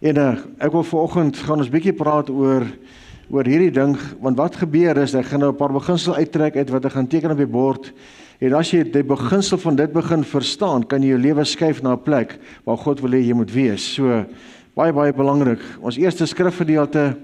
En ek wil vanoggend gaan ons bietjie praat oor hierdie ding, want wat gebeur is, ek gaan nou 'n paar beginsel uittrek uit wat ek gaan teken op die bord, en as jy die beginsel van dit begin verstaan, kan jy jou lewe skuif na 'n plek waar God wil hê jy moet wees. So, baie belangrik. Ons eerste skrifgedeelte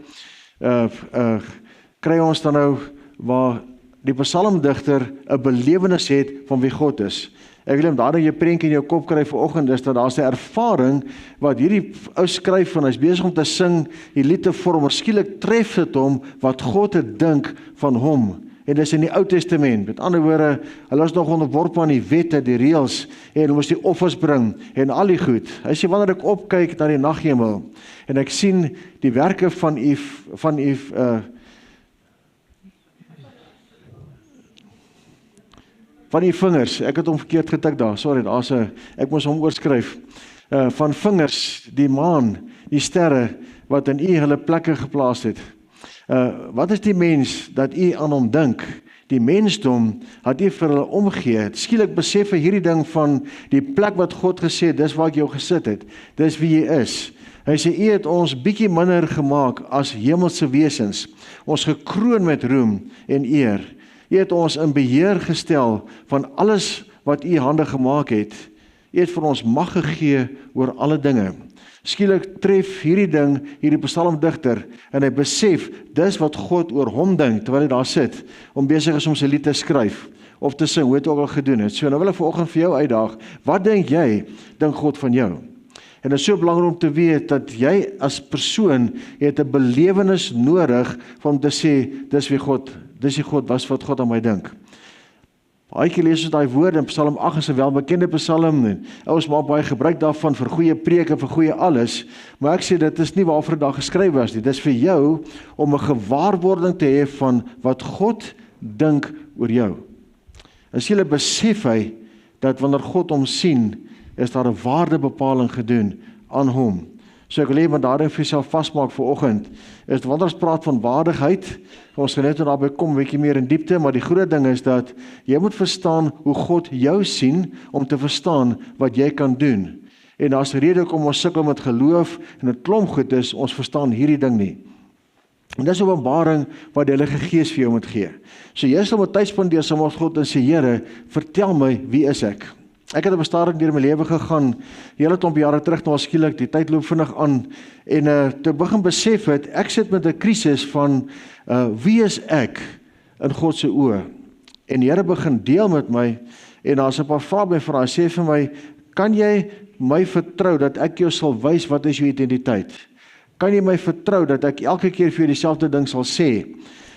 kry ons dan nou waar die psalmdigter 'n belewenis het van wie God is. Ek wil hom daarin jou prentjie in jou kop kry vanoggend is dat daar's 'n ervaring wat hierdie ou skryf van, hy's besig om te sing, die lied te vorm, maar skielik tref dit hom wat God het dink van hom. En dis in die Ou Testament. Met ander woorde, hulle is nog onderworpe aan die wette, die reëls, en hulle moes die offers bring en al die goed. Hy sê wanneer ek opkyk na die naghemel en ek sien die werke van u vingers, ek het hom verkeerd getik daar, sorry, ek moes hom oorskryf, van vingers, die maan, die sterre, wat in u hulle plekke geplaas het. Wat is die mens, dat u aan hom dink? Die mensdom, het u vir hulle omgee, skielik besef hy hierdie ding van die plek wat God gesê, dis waar ek jou gesit het, dis wie jy is. Hy sê, u het ons bietjie minder gemaak as hemelse wesens, ons gekroon met roem en eer. U het ons in beheer gestel van alles wat u hande gemaak het. U het vir ons mag gegee oor alle dinge. Skielik tref hierdie ding, hierdie psalmdigter, en hy besef, dis wat God oor hom dink, terwyl hy daar sit, om besig is om sy lied te skryf, of te sing, hoe het ook al gedoen het. So nou wil ek vanoggend vir jou uitdaag, wat dink jy, dink God van jou? En dit is so belangrik om te weet, dat jy as persoon, jy het 'n belewenis nodig, om te sê, dis wie God, dis die God, wat God aan my dink. Baie keer lees ons daai woorde in Psalm 8 is 'n welbekende psalm, en ons maak baie gebruik daarvan vir goeie preek en vir goeie alles, maar ek sê dit is nie waarvoor dit daar geskryf was nie, dit is vir jou om 'n gewaarwording te hê van wat God dink oor jou. En sê besef hy, dat wanneer God hom sien, is daar 'n waardebepaling gedoen aan hom. So ek wil hê, maar daarin vir jouself vasmaak vanoggend, is wanneer ons praat van waardigheid, ons gaan net daarby kom, 'n bietjie meer in diepte, maar die groot ding is dat, jy moet verstaan hoe God jou sien, om te verstaan wat jy kan doen. En as rede kom ons sukkel met geloof, en 'n klomp goed is, ons verstaan hierdie ding nie. En dis 'n openbaring wat die Heilige Gees vir jou moet gee. So jy sal met tyd spandeer saam met God en sê, Here, vertel my, wie is ek? Ek het op 'n stadium deur my lewe gegaan, hele klomp jare terug, nou skielik, die tyd loop vinnig aan, en toe begin besef het, ek sit met 'n krisis van, wie is ek in God se oë? En die Here begin deel met my, en daar's 'n paar vrae by vra, hy sê vir my, kan jy my vertrou, dat ek jou sal wys, wat is jou identiteit? Kan jy my vertrou, dat ek elke keer vir jou dieselfde ding sal sê?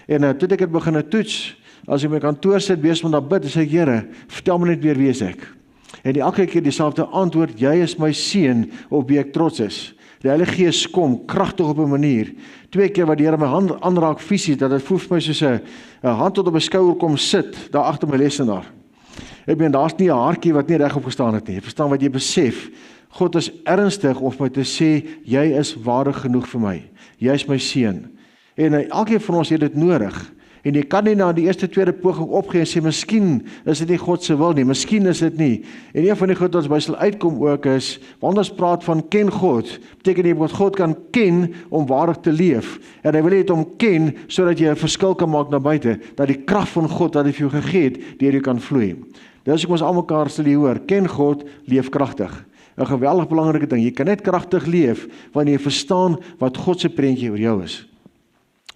En toe ek het begin toets, as ek my kantoor sit, besig om daar bid, sê ek, Here, vertel my net weer wie is ek? En elke keer dieselfde antwoord, jy is my seun, op wie ek trots is. Die Heilige Gees kom, kragtig op 'n manier. 2 keer wat die Here my hand aanraak fisies, dat dit voel vir my soos 'n hand tot op my skouer kom sit, daar agter my lesenaar. Ek meen, daar's nie 'n haartjie wat nie reg opgestaan het nie. Jy verstaan wat jy besef. God is ernstig om my te sê, jy is waardig genoeg vir my. Jy is my seun. En elkeen van ons het dit nodig. En jy kan nie na die eerste, tweede poging opgee en sê, miskien is dit nie God se wil nie, miskien is dit nie. En een van die goed wat ons by sal uitkom ook is, want ons praat van ken God, beteken jy wat God kan ken om waardig te leef. En hy wil dit om ken, sodat jy 'n verskil kan maak na buite, dat die krag van God wat hy vir jou gegee het, deur jou kan vloei. Dis ek ons almekaar sal hier hoor, ken God, leef kragtig. 'n geweldig belangrike ding, jy kan net kragtig leef, wanneer jy verstaan wat God se prentjie oor jou is.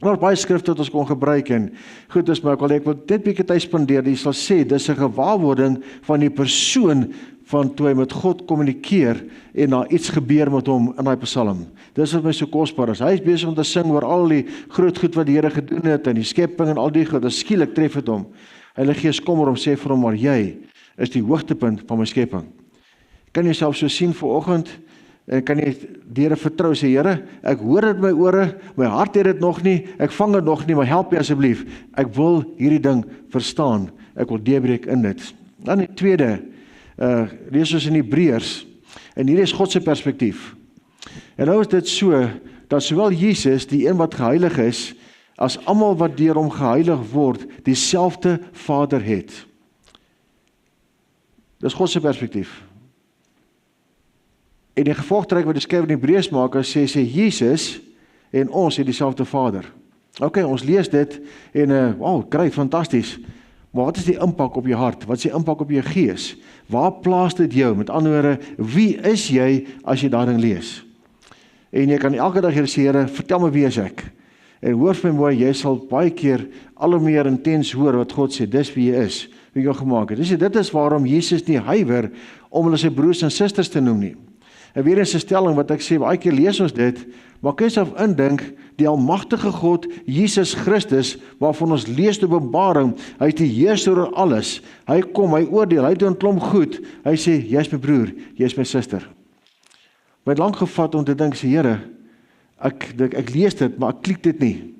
Maar baie skrifte wat ons kon gebruik, en goed is, maar ek wil dit bietjie tyd spandeer, jy sal sê, dis 'n gewaarwording van die persoon, van toe hy met God kommunikeer, en daar iets gebeur met hom in daai psalm. Dis wat my so kosbaar is, hy is besig om te sing oor al die groot goed wat die Here gedoen het, en die skepping en al die goed, en skielik tref het hom. Heilige Gees kom oor hom, sê vir hom, maar jy is die hoogtepunt van my skepping. Kan jy self so sien vanoggend, en kan jy die Here vertrou, sê, Here, ek hoor dit my ore, my hart het dit nog nie, ek vang dit nog nie, maar help my asseblief, ek wil hierdie ding verstaan, ek wil deurbreek in dit. Dan die tweede, lees ons in Hebreërs, en hier is God se perspektief. En nou is dit so, dat sowel Jesus, die een wat geheilig is, as almal wat deur hom geheilig word, dieselfde Vader het. Dis God se perspektief. En die gevolgtrekking wat die skrywer in Hebreërs sê Jesus en ons het dieselfde Vader. OK, ons lees dit en wow, great, fantasties. Maar wat is die impak op jou hart? Wat is die impak op jou gees? Waar plaas dit jou? Met ander woorde, wie is jy as jy daarin lees? En jy kan elke dag hier sê, Here, vertel my wie is ek? En hoor vir my mooi, jy sal baie keer al hoe meer intens hoor wat God sê, dis wie jy is, wie jou gemaak het. Dus dit is waarom Jesus nie huiwer om hulle sy broers en susters te noem nie. En weer eens 'n stelling wat ek sê, baie keer lees ons dit, maar kan jy self indink, die almagtige God, Jesus Christus, waarvan ons lees die Openbaring, hy is die heerser oor alles, hy kom, hy oordeel, hy doen 'n klomp goed, hy sê, jy is my broer, jy is my suster. My het lank gevat om te dink, sê Here, ek lees dit, maar ek klik dit nie.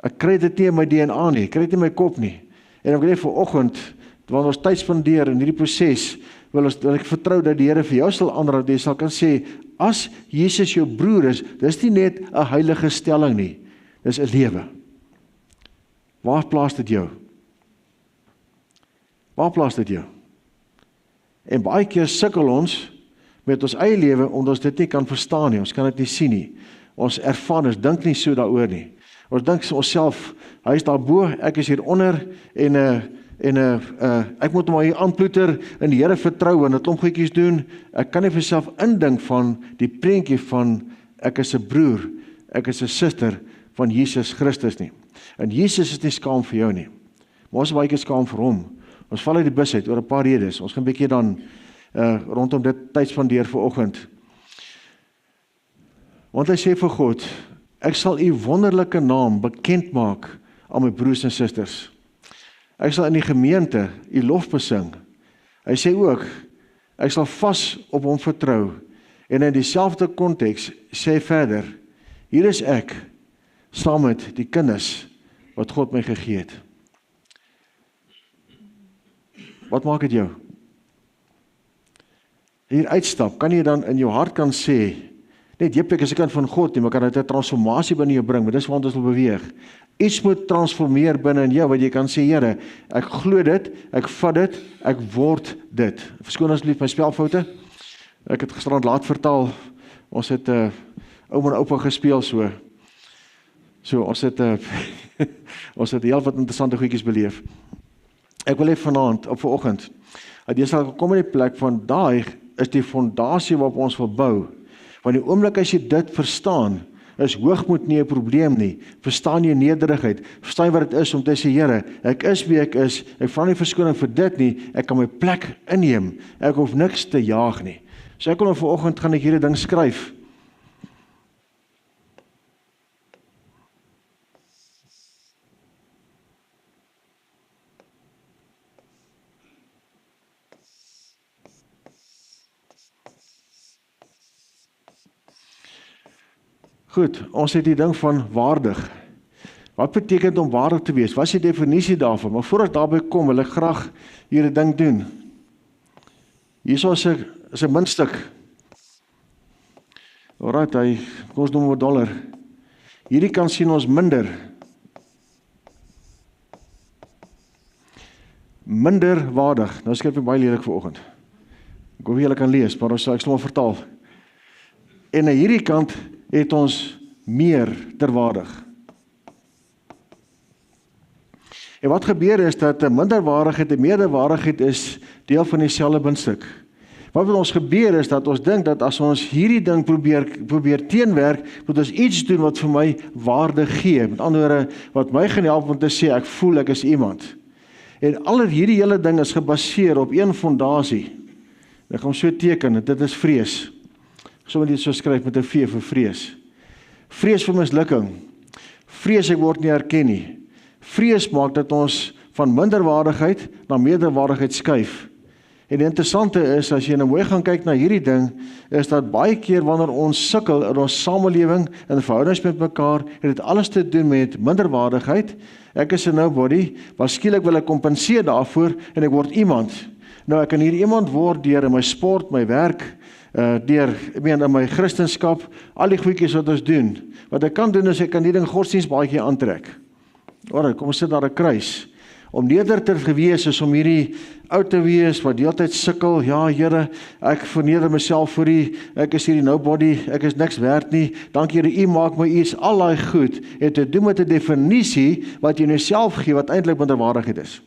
Ek kry dit nie in my DNA nie, ek kry dit nie in my kop nie. En ek wil net vanoggend, terwyl ons tyd spandeer in hierdie proses, wil ek vertrou dat die Here vir jou sal aanraak, dat jy sal kan sê, as Jesus jou broer is, dis nie net 'n heilige stelling nie, dis 'n lewe. Waar plaas dit jou? Waar plaas dit jou? En baie keer sukkel ons met ons eie lewe, omdat ons dit nie kan verstaan nie, ons kan dit nie sien nie. Ons ervaar, ons dink nie so daaroor nie. Ons dink onsself, hy is daarbo, ek is hier onder, ek moet maar hier aanploeter, in die Here vertrou, en 'n klomp goedjies doen. Ek kan nie vir myself indink van die prentjie van, ek is 'n broer, ek is 'n suster van Jesus Christus nie. En Jesus is nie skaam vir jou nie, maar ons is baie keer skaam vir hom. Ons val uit die bus uit, oor 'n paar redes. Ons gaan 'n bietjie dan rondom dit tyd spandeer vanoggend. Want hy sê vir God, ek sal u wonderlike naam bekend maak aan my broers en susters. Ek sal in die gemeente u lof besing. Hy sê ook, ek sal vas op hom vertrou. En in dieselfde konteks sê hy verder, hier is ek, saam met die kinders wat God my gegee het. Wat maak dit jou? Hier uitstap, kan jy dan in jou hart kan sê, net ek is 'n kind van God nie, maar kan dit 'n transformasie binne jou bring, maar dis waar ons wil beweeg. Iets moet transformeer binne in jou, wat jy kan sê, Here, ek glo dit, ek vat dit, ek word dit. Verskoon asseblief my spelfoute. Ek het gisterand laat vertaal, ons het ouma en oupa gespeel so. So ons het ons het heel wat interessante goedjies beleef. Ek wil hê vanaand, op vanoggend, dat jy sal kom in die plek van daai is die fondasie waarop ons wil bou. Want die oomblik as jy dit verstaan, is hoogmoed nie 'n probleem nie. Verstaan jy nederigheid? Verstaan jy wat dit is om te sê, Here, ek is wie ek is. Ek vra nie verskoning vir dit nie. Ek kan my plek inneem. Ek hoef niks te jaag nie. So ek wil vanoggend gaan ek hierdie ding skryf. Goed, ons het die ding van waardig. Wat beteken om waardig te wees? Wat is die definisie daarvan? Maar voor ek daarby kom, wil ek graag hierdie ding doen. Hier is 'n muntstuk. Alright, hy kos nog $1. Hierdie kan sien ons minder. Minder waardig. Nou skryf ek baie lelik vanoggend. Ek hoop julle kan lees, maar ek sal maar vertaal. En aan hierdie kant het ons meer terwaardig. En wat gebeur is dat 'n minderwaardigheid en meerderwaardigheid is deel van dieselfde muntstuk. Wat met ons gebeur is dat ons dink dat as ons hierdie ding probeer teenwerk, moet ons iets doen wat vir my waarde gee. Met ander woorde, wat my gaan help om te sê ek voel ek is iemand. En al hierdie hele ding is gebaseer op een fondasie. Ek gaan so teken, dit is vrees. Sommige dit so skryf met 'n V vir vrees. Vrees vir mislukking. Vrees ek word nie erken nie. Vrees maak dat ons van minderwaardigheid na meerderwaardigheid skuif. En die interessante is, as jy nou mooi gaan kyk na hierdie ding, is dat baie keer wanneer ons sukkel in ons samelewing, in verhoudings met mekaar, het dit alles te doen met minderwaardigheid. Ek is 'n nobody, maar skielik wil ek kompenseer daarvoor en ek word iemand. Nou, ek kan hier iemand word deur in my sport, my werk, in my Christendom, al die goedjies wat ons doen. Wat ek kan doen is, ek kan die ding godsdienst baie keer aantrek. Alright, kom ons sit daar 'n kruis. Om nederig te wees is om hierdie oud te wees, wat die hele tyd sukkel, ja Here, ek verneder myself vir U, ek is hierdie nobody, ek is niks werd nie, dankie Here, U maak my iets, al daai goed, het te doen met 'n definisie, wat jy in jouself gee, wat eintlik minderwaardigheid is.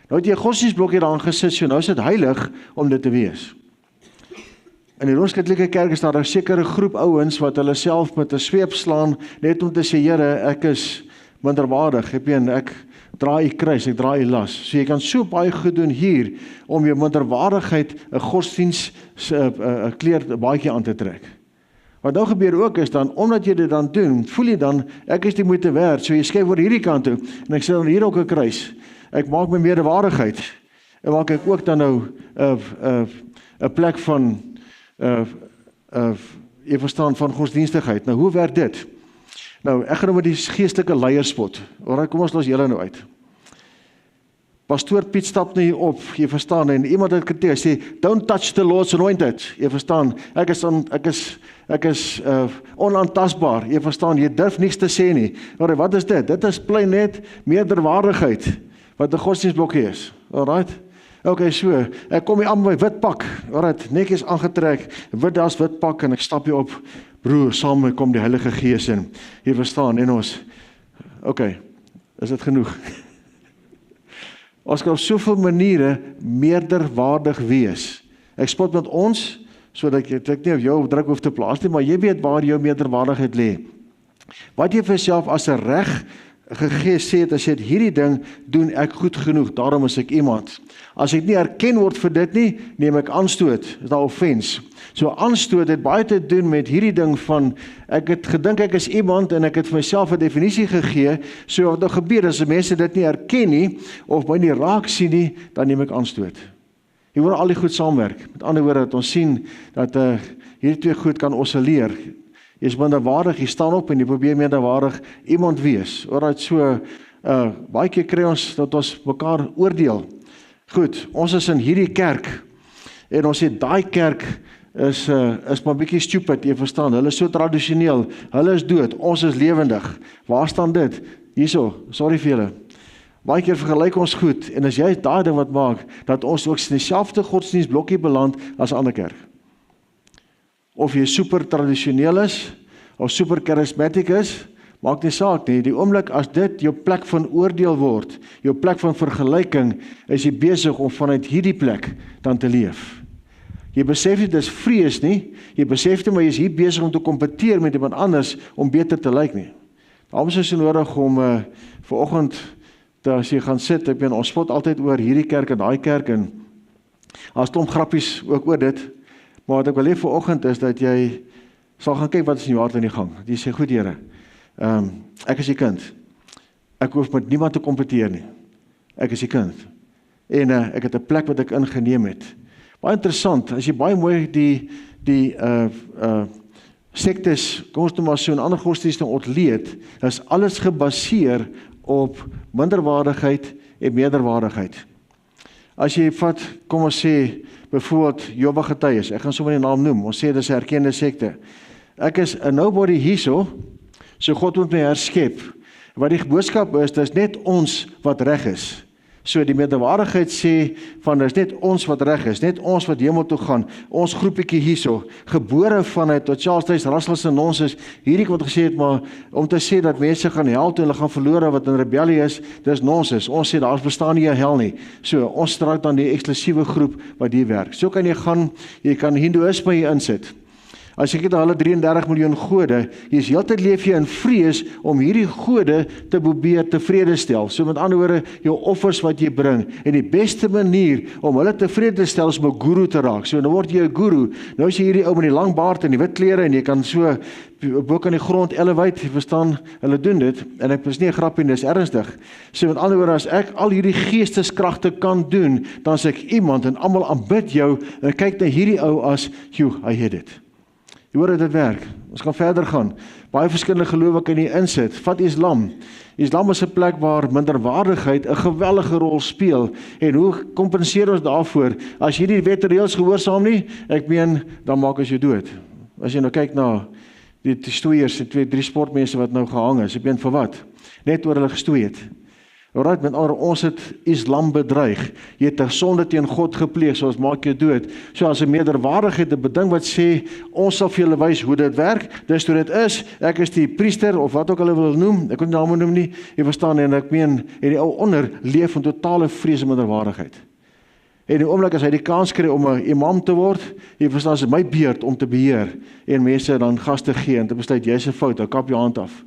Nou het jy 'n godsdienstblokkie daar gesit, so nou is dit heilig om dit te wees. In die Rooms-Katolieke Kerk is daar 'n sekere groep ouens wat hulle self met 'n sweep slaan, net om te sê, Here, ek is minderwaardig, ek dra U kruis, ek dra U las. So jy kan so baie goed doen hier, om jou minderwaardigheid 'n godsdiens kleerbaadjie aan te trek. Wat nou gebeur ook is dan, omdat jy dit dan doen, voel jy dan, ek is die moeite werd, so jy skuif oor hierdie kant toe, en ek sit dan hier ook 'n kruis. Ek maak my meerderwaardigheid, en maak ek ook dan nou 'n plek van jy verstaan, van godsdienstigheid. Nou, hoe werk dit? Nou, ek gaan nou met die geestelike leierspot. Alright, kom ons los julle nou uit. Pastoor Piet stap nou hier op, jy verstaan, en iemand het kritiek, sê, don't touch the Lord's anointed. Jy verstaan, ek is onaantastbaar. Jy verstaan, jy durf niks te sê nie. Alright, wat is dit? Dit is plain net meerderwaardigheid, wat 'n godsdienstblokkie is. Alright? Okay, so, ek kom hier aan my wit pak, alright, netjies aangetrek, wit das, wit pak, en ek stap hier op, broer, saam met kom die Heilige Gees in, hier verstaan, en ons, okay, is dit genoeg? Ons kan op soveel maniere meerderwaardig wees. Ek spot met ons, sodat ek nie op jou druk hoef te plaas nie, maar jy weet waar jou meerderwaardigheid lê. Wat jy vir jouself as 'n reg gegee sê het, as jy het, hierdie ding doen ek goed genoeg, daarom is ek iemand. As ek nie erken word vir dit nie, neem ek aanstoot, is daar offense. So aanstoot het baie te doen met hierdie ding van, ek het gedink ek is iemand, en ek het vir myself 'n definisie gegee, so wat nou gebeur, as mense dit nie erken nie, of my nie raak sien nie, dan neem ek aanstoot. Jy hoor al die goed saamwerk, met ander woorde, dat ons sien, dat hierdie twee goed kan oscilleer. Jy is minderwaardig, jy staan op en jy probeer minderwaardig iemand wees. Alright, so, baie keer kry ons dat ons mekaar oordeel. Goed, ons is in hierdie kerk, en ons sê, daai kerk is maar bietjie stupid, jy verstaan, hulle is so tradisioneel, hulle is dood, ons is lewendig. Waar staan dit? Hierso, sorry vir julle. Baie keer vergelyk ons goed, en as jy daai ding wat maak, dat ons ook in dieselfde godsdienstblokkie beland as 'n ander kerk. Of jy super tradisioneel is, of super charismatic is, maak nie saak nie. Die oomblik as dit jou plek van oordeel word, jou plek van vergelyking, is jy besig om vanuit hierdie plek dan te leef. Jy besef nie, dit is vrees nie, jy besef nie, maar jy is hier besig om te kompeteer met iemand anders, om beter te lyk nie. Daarom is dit nodig om vanoggend, as jy gaan sit, ons spot altyd oor hierdie kerk en daai kerk, en as klomp grappies ook oor dit, maar wat ek wil hê vanoggend is, dat jy sal gaan kyk wat is in jou hart in die gang. Jy sê, goed Here, ek is die kind. Ek hoef met niemand te kompeteer nie. Ek is die kind. En ek het 'n plek wat ek ingeneem het. Baie interessant, as jy baie mooi die sektes, kom ons noem maar so, en ander godsdienste ontleed, is alles gebaseer op minderwaardigheid en meerderwaardigheid. As jy vat, kom ons sê, byvoorbeeld Jehovah Getuies, ek gaan sommer die naam noem, ons sê dis 'n erkende sekte. Ek is 'n nobody hierso, so God moet my herskep. Wat die boodskap is, dis net ons wat reg is. So die meerderwaardigheid sê van dis net ons wat reg is, net ons wat hemel toe gaan, ons groepietjie hierso, gebore vanuit tot Charles Russell en ons is hierdie wat gesê het, maar om te sê dat mense gaan hel toe, hulle gaan verlore wat in rebellie is, dis nonsens. Ons sê daar bestaan nie 'n hel nie. So ons straat dan die eksklusiewe groep wat hier werk. So kan jy kan Hindoeïsme hier insit. As jy kyk na hulle 33 miljoen gode, jy is heeltyd leef jy in vrees om hierdie gode te probeer tevrede stel. So met ander woorde, jou offers wat jy bring, en die beste manier om hulle tevrede te stel is om 'n guru te raak. So nou word jy 'n guru. Nou is jy hierdie ou met die lang baard en die wit klere en jy kan so bo kan die grond elevate, jy verstaan, hulle doen dit en ek is nie 'n grappie, dis ernstig. So met ander woorde, as ek al hierdie geesteskragte kan doen, dan is ek iemand en almal aanbid jou en kyk na hierdie ou as, hy het dit. Jy hoor dit werk. Ons gaan verder gaan. Baie verskillende gelowe kan jy insit. Vat Islam. Islam is 'n plek waar minderwaardigheid 'n geweldige rol speel. En hoe kompenseer ons daarvoor? As jy die wet en reëls gehoorsaam nie, ek meen, dan maak as jy dood. As jy nou kyk na die stoeiers, die 2-3 sportmense wat nou gehang is, ek meen vir wat? Net oor hulle gestoei het. Alright, met ander, ons het Islam bedreig. Jy het 'n sonde teen God gepleeg, soos maak jou dood. So as 'n meerderwaardigheid, 'n beding wat sê, ons sal vir julle wys hoe dit werk, dis hoe dit is, ek is die priester, of wat ook hulle wil noem, ek kan nie name noem nie, jy verstaan, en ek meen, en die ou onder leef in totale vrees en minderwaardigheid. En die oomblik as hy die kans kry om 'n imam te word, jy verstaan, is my beurt om te beheer, en mense dan gas te gee, en te besluit, jy's 'n fout, dan kap jou hand af.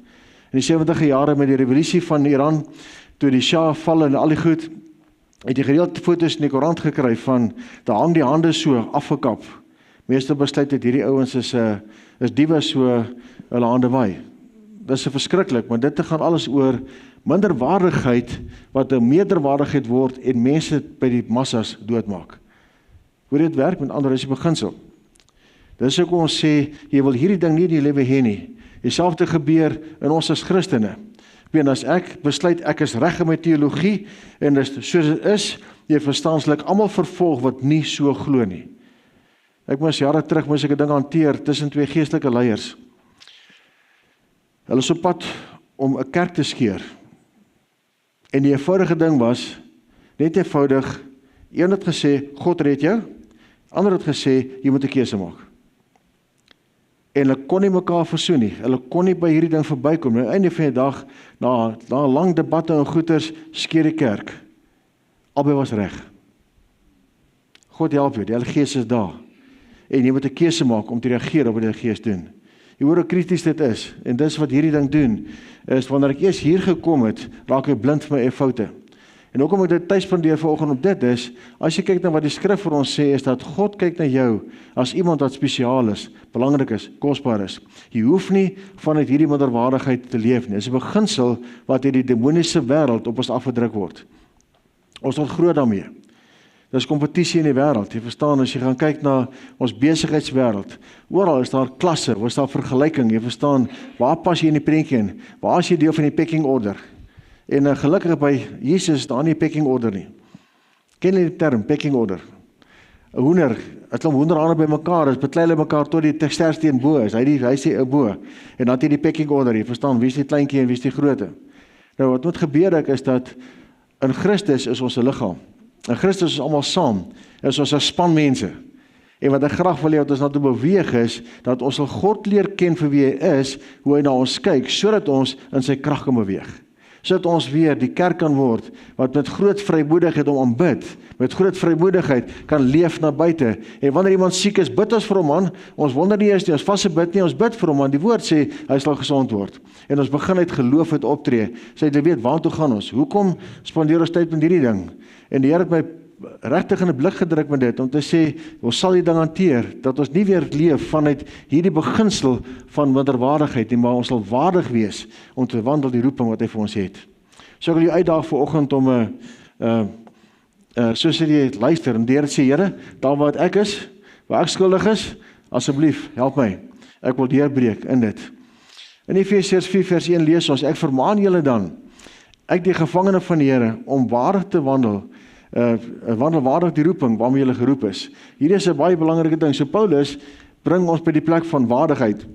In die 70e jare met die revolusie van Iran, toe die Shah val en al die goed, het jy gereeld foto's in die koerant gekry van, daar hang die hande so afgekap. Meeste besluit het hierdie ouens is diewe so hulle hande waai. Dit is verskriklik, maar dit gaan alles oor minderwaardigheid, wat 'n meerderwaardigheid word en mense by die massas doodmaak. Hoe dit werk, met ander is die beginsel. Dis ook ons sê, jy wil hierdie ding nie in die lewe hê nie. Dieselfde gebeur in ons as Christene. En as ek besluit ek is reg in my teologie en dis soos dit is, jy verstaanslik almal vervolg wat nie so glo nie. Ek moes jare terug 'n ding hanteer tussen twee geestelike leiers. Hulle is op pad om 'n kerk te skeer. En die eenvoudige ding was net eenvoudig, een het gesê God red jou, ander het gesê jy moet 'n keuse maak. En hulle kon nie mekaar versoen nie. Hulle kon nie by hierdie ding verbykom. Aan die einde van die dag, na lang debatte en goeters, skeer die kerk. Albei was reg. God help jou, die Heilige Gees is daar. En jy moet 'n keuse maak om te reageer op wat die Gees doen. Jy hoor hoe krities dit is. En dis wat hierdie ding doen, is wanneer ek eers hier gekom het, raak ek blind vir my eie foute. En hoekom ek dit tyd spandeer vanoggend op dit is, as jy kyk na wat die skrif vir ons sê, is dat God kyk na jou as iemand wat spesiaal is, belangrik is, kosbaar is. Jy hoef nie vanuit hierdie minderwaardigheid te leef nie. Dit is 'n beginsel wat uit die demoniese wêreld op ons afgedruk word. Ons word groot daarmee. Dis kompetisie in die wêreld. Jy verstaan, as jy gaan kyk na ons besigheidswêreld, oral is daar klasse, waar is daar vergelyking, jy verstaan, waar pas jy in die prentjie in? Waar is jy deel van die pecking order? En gelukkig by Jesus is daar nie pecking order nie. Ken jy die term, pecking order? 'n Hoender, 'n klomp hoenderhande by mekaar, is beklei hulle mekaar tot die sterksteen bo is. Hy sê 'n bo. En dan het jy die pecking order, jy verstaan, wie is die kleintjie en wie is die groote? Nou wat moet gebeur is dat in Christus is ons 'n liggaam. In Christus is almal saam. Is ons 'n span mense. En wat ek graag wil hê wat ons na toe beweeg is, dat ons sal God leer ken vir wie hy is, hoe hy na ons kyk, sodat ons in sy krag kan beweeg. Sodat ons weer die kerk kan word, wat met groot vrymoedigheid om aanbid, met groot vrymoedigheid kan leef na buite. En wanneer iemand siek is, bid ons vir hom man. Ons wonder nie eers nie, ons vas bid nie, ons bid vir hom man. Die woord sê, hy sal gesond word. En ons begin uit geloof uit optree. Sê jy weet, waartoe gaan ons? Hoekom spandeer ons tyd met hierdie ding? En die Here het my regtig in 'n blik gedruk met dit, om te sê, ons sal die ding hanteer, dat ons nie weer leef vanuit hierdie beginsel van minderwaardigheid nie, maar ons sal waardig wees om te wandel die roeping wat hy vir ons het. So ek wil jou uitdaag vanoggend om soos jy luister en deur sê, Here, daar waar ek is, waar ek skuldig is, asseblief, help my. Ek wil deurbreek in dit. In Efesiërs 4 vers 1 lees ons, ek vermaan julle dan, ek die gevangene van die Here, om waardig te wandel, wandel waardig die roeping waarmee julle geroep is. Hier is 'n baie belangrike ding. So Paulus bring ons by die plek van waardigheid.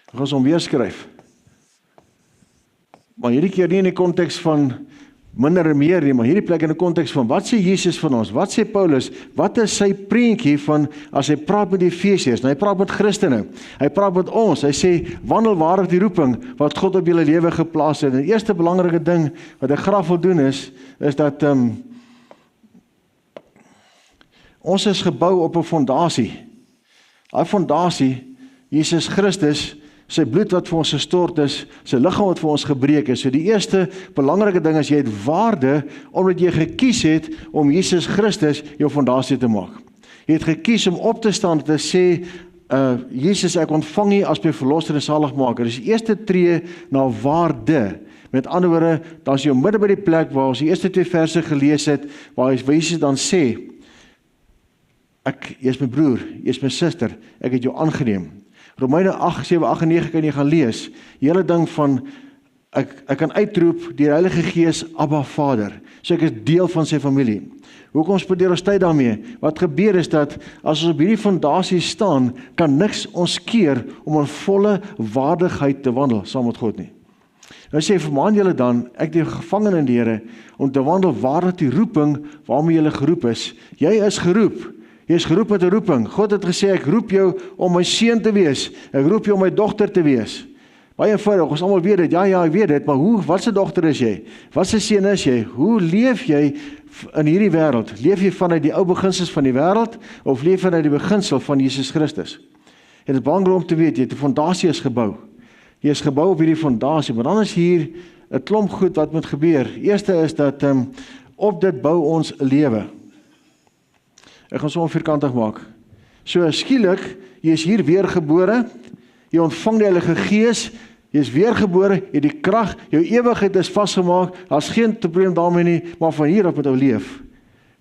Ek gaan hom weer skryf. Maar hierdie keer nie in die konteks van minder en meer nie, maar hierdie plek in die konteks van wat sê Jesus van ons? Wat sê Paulus? Wat is sy prentjie van as hy praat met die Efesiërs? Hy praat met Christene. Hy praat met ons. Hy sê wandel waardig die roeping wat God op julle lewe geplaas het. En die eerste belangrike ding wat ek graag wil doen is dat ons is gebou op 'n fondasie. Daai fondasie, Jesus Christus, sy bloed wat vir ons gestort is, sy liggaam wat vir ons gebreek is. So die eerste belangrike ding is jy het waarde omdat jy gekies het om Jesus Christus jou fondasie te maak. Jy het gekies om op te staan en te sê, Jesus, ek ontvang U as my verlosser en saligmaker. Dis die eerste tree na waarde. Met ander woorde, dan is jy midde by die plek waar ons die eerste 2 verse gelees het, waar Jesus dan sê, jy is my broer, jy is my suster, ek het jou aangeneem. Romeine 8, 7, 8 en 9 kan jy gaan lees. Die hele ding van ek kan uitroep die Heilige Gees Abba Vader. So ek is deel van sy familie. Hoekom spandeer ons tyd daarmee? Wat gebeur is dat as ons op hierdie fondasie staan, kan niks ons keer om in volle waardigheid te wandel saam met God nie. Nou sê vermaan julle dan, ek die gevangene in die Here, om te wandel waardig die roeping waarmee julle geroep is. Jy is geroep. Jy is geroep met 'n roeping. God het gesê, ek roep jou om my seun te wees. Ek roep jou om my dogter te wees. Baie eenvoudig, ons almal weet dit. Ja, ek weet dit, maar wat se dogter is jy? Wat se seun is jy? Hoe leef jy in hierdie wêreld? Leef jy vanuit die ou beginsels van die wêreld of leef jy vanuit die beginsel van Jesus Christus? En dit is belangrik om te weet, jy het 'n fondasie is gebou. Jy is gebou op hierdie fondasie, maar dan is hier 'n klomp goed wat moet gebeur. Eerste is dat op dit bou ons lewe. Ek gaan so vierkantig maak. So skielik, jy is hier weergebore, jy ontvang die Heilige Gees, jy is weergebore, jy het die krag, jou ewigheid is vasgemaak, daar's geen probleem daarmee nie, maar van hier af moet ou leef.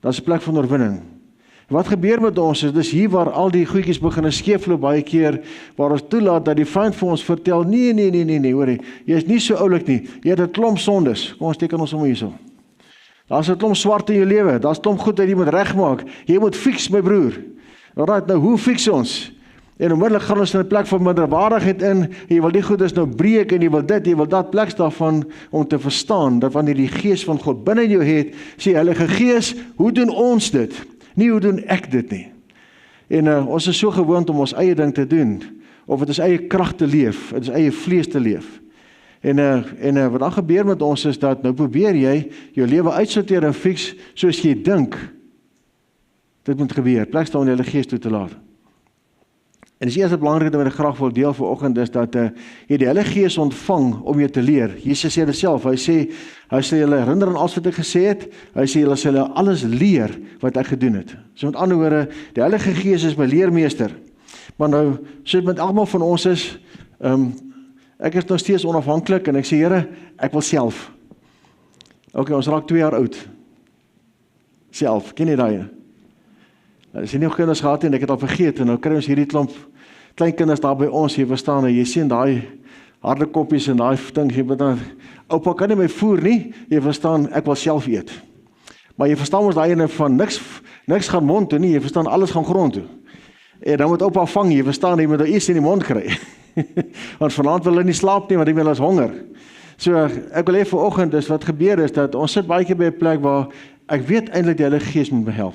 Daar's 'n plek van oorwinning. Wat gebeur met ons is, dis hier waar al die goedjies begin skeefloop baie keer, waar ons toelaat dat die vyand vir ons vertel, nee, hoorie, jy is nie so oulik nie, jy het 'n klomp sondes, kom ons teken ons sommer hierso. Daar's 'n klomp swart in jou lewe, daar's 'n klomp goed wat jy moet regmaak, jy moet fix my broer. Alright, nou hoe fix ons? En onmiddellik gaan ons in 'n plek van minderwaardigheid in, jy wil die goedes nou breek en jy wil dit, jy wil dat, plek daarvan om te verstaan, dat wanneer die Gees van God binne in jou het, sê Heilige Gees, hoe doen ons dit? Nie hoe doen ek dit nie. En ons is so gewoond om ons eie ding te doen, of het is eie krag te leef, het is eie vlees te leef. En wat dan gebeur met ons is dat, nou probeer jy jou lewe uitsorteer en fix, soos jy dink, dit moet gebeur, plek staan om die Heilige Gees toe te laat. En dis eers belangrik dat ek graag wil deel vanoggend is dat jy die Heilige Gees ontvang om jou te leer. Jesus sê dit self, hy sê julle herinner aan alles wat ek gesê het, hy sê julle sal alles leer wat ek gedoen het. So met ander woorde, die Heilige Gees is my leermeester. Maar nou, so met almal van ons is, ek is nog steeds onafhanklik en ek sê, Here, ek wil self. Okay, ons raak 2 jaar oud. Self, ken jy daai? As jy nie kinders gehad het en ek het al vergeet, en nou kry ons hierdie klomp kleinkinders daar by ons, jy verstaan, en jy sien daai harde koppies en daai ding, jy weet dan, oupa kan nie my voer nie, jy verstaan, ek wil self eet. Maar jy verstaan ons daai ene van niks gaan mond toe nie, jy verstaan, alles gaan grond toe. En dan moet oupa vang, jy verstaan, jy moet nou iets in die mond kry. Want vanaand wil hulle nie slaap nie, want die wil ons honger. So, ek wil hê vanoggend is wat gebeur is, dat ons sit baie keer by 'n plek waar, ek weet eintlik die Heilige Gees moet my help.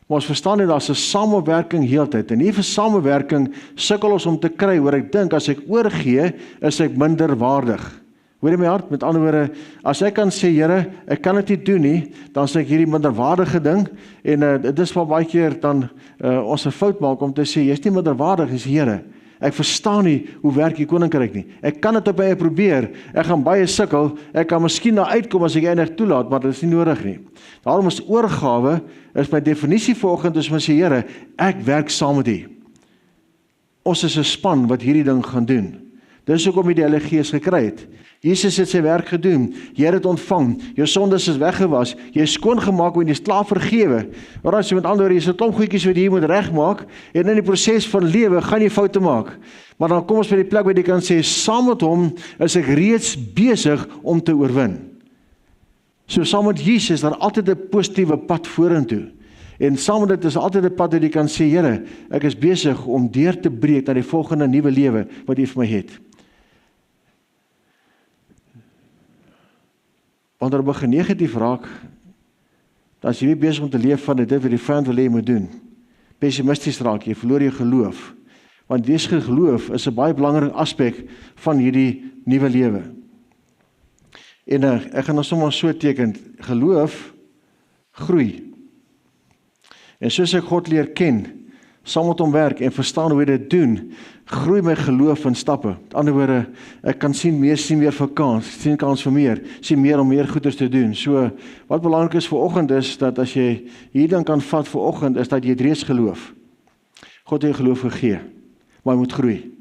Maar ons verstaan nie, daar's 'n samewerking heeltyd, en nie vir samewerking sukkel ons om te kry, waar ek dink, as ek oorgee, is ek minder waardig. Hoor jy my hart? Met ander woorde, as ek kan sê, Here, ek kan dit nie doen nie, dan sê ek hierdie minderwaardige ding, en dit is wel baie keer dan ons 'n fout maak om te sê, jy is nie minderwaardig, dis Here. Ek verstaan nie hoe werk die koninkryk nie. Ek kan dit op my probeer, ek gaan baie sukkel, ek kan miskien daar uitkom as ek eintlik toelaat, maar dit is nie nodig nie. Daarom is oorgawe, is my definisie vanoggend, is om te sê, Here, ek werk saam met U. Ons is 'n span wat hierdie ding gaan doen. Dis hoekom jy die Heilige Gees gekry het. Jesus het sy werk gedoen, jy het dit ontvang, jou sondes is weggewas, jy is skoongemaak en jy is klaar vergewe. Alraai, so met ander woorde, jy is 'n klomp goedjies wat jy moet regmaak, en in die proses van lewe gaan jy foute maak. Maar dan kom ons by die plek waar jy kan sê, saam met hom is ek reeds besig om te oorwin. So saam met Jesus is daar altyd 'n positiewe pad vorentoe. En saam met dit is altyd 'n pad wat jy kan sê, Here, ek is besig om deur te breek na die volgende nuwe lewe wat U vir my het. Wanneer jy begin negatief raak, dan is jy nie besig om te leef van dit wat die vyand wil hê jy moet doen. Pessimisties raak, jy verloor jou geloof. Want dis geloof is 'n baie belangrike aspek van hierdie nuwe lewe. En ek gaan nou sommer so teken, geloof groei. En soos ek God leer ken, saam met hom werk en verstaan hoe hy dit doen, groei my geloof in stappe. Met ander woorde, ek kan sien meer vir kans, sien kans vir meer, sien meer om meer goeders te doen. So, wat belangrik is vir oggend is, dat as jy hier dan kan vat vir oggend, is dat jy reeds geloof. God het jou geloof gegee, maar jy moet groei.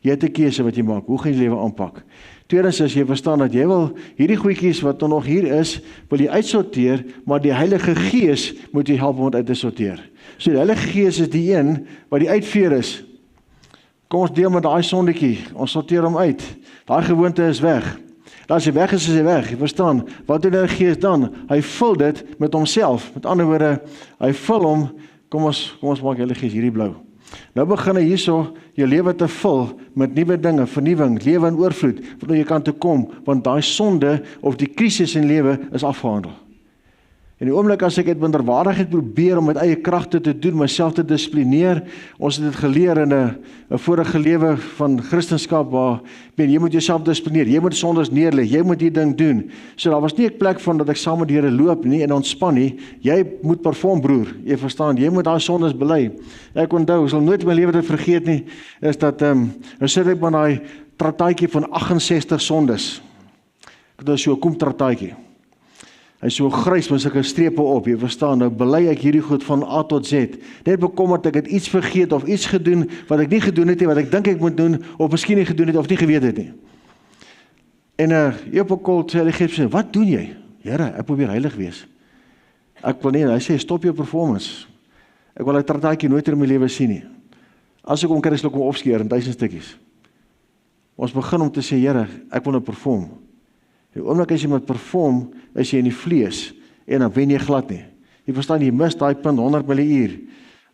Jy het 'n keuse wat jy maak, hoe gaan jy lewe aanpak? Tweedens is jy verstaan dat jy wil hierdie goedjies wat nog hier is, wil jy uitsorteer, maar die Heilige Gees moet jy help om dit uit te sorteer. So die Heilige Gees is die een wat die uitveer is. Kom ons deel met daai sondetjie, ons sorteer hom uit. Daai gewoonte is weg. As hy weg is hy weg, jy verstaan, wat doen die Gees dan? Hy vul dit met homself, met ander woorde, hy vul hom, kom ons maak Heilige Gees hierdie blou. Nou begin hy hierso jou lewe te vul met nuwe dinge, vernuwing, lewe in oorvloed, waarna jy kan toe kom, want daai sonde of die krisis in lewe is afgehandel. En die oomblik as ek het minderwaardigheid probeer om met eie kragte te doen, myself te dissiplineer, ons het dit geleer in 'n vorige lewe van Christendom waar jy moet jouself dissiplineer, jy moet sondes neerlê, jy moet die ding doen. So daar was nie 'n plek van dat ek saam met die Here loop nie en ontspan nie. Jy moet perform broer, jy verstaan, jy moet daai sondes bely. Ek onthou, ek sal nooit my lewe dit vergeet nie, is dat nou sit ek met daai trataatjie van 68 sondes. Ek het so 'n komtrataatjie. Hy is so grys met sulke strepe op, jy verstaan, nou bely ek hierdie goed van A tot Z. Net bekommerd ek het iets vergeet of iets gedoen wat ek nie gedoen het nie, wat ek dink ek moet doen, of miskien nie gedoen het of nie geweet het nie. En Epokol sê hy gee, wat doen jy? Here, ek probeer heilig wees. Ek wil nie, hy sê, stop jou performance. Ek wil hy trataatjie nooit in my lewe sien nie. As ek hom kry, sal ek hom opskeer in 1000 stukkies. Ons begin om te sê, Here, ek wil nou perform. Die oomblik as jy met perform, is jy in die vlees, en dan wen jy glad nie. Jy verstaan, jy mis daai punt 100 milie-uur.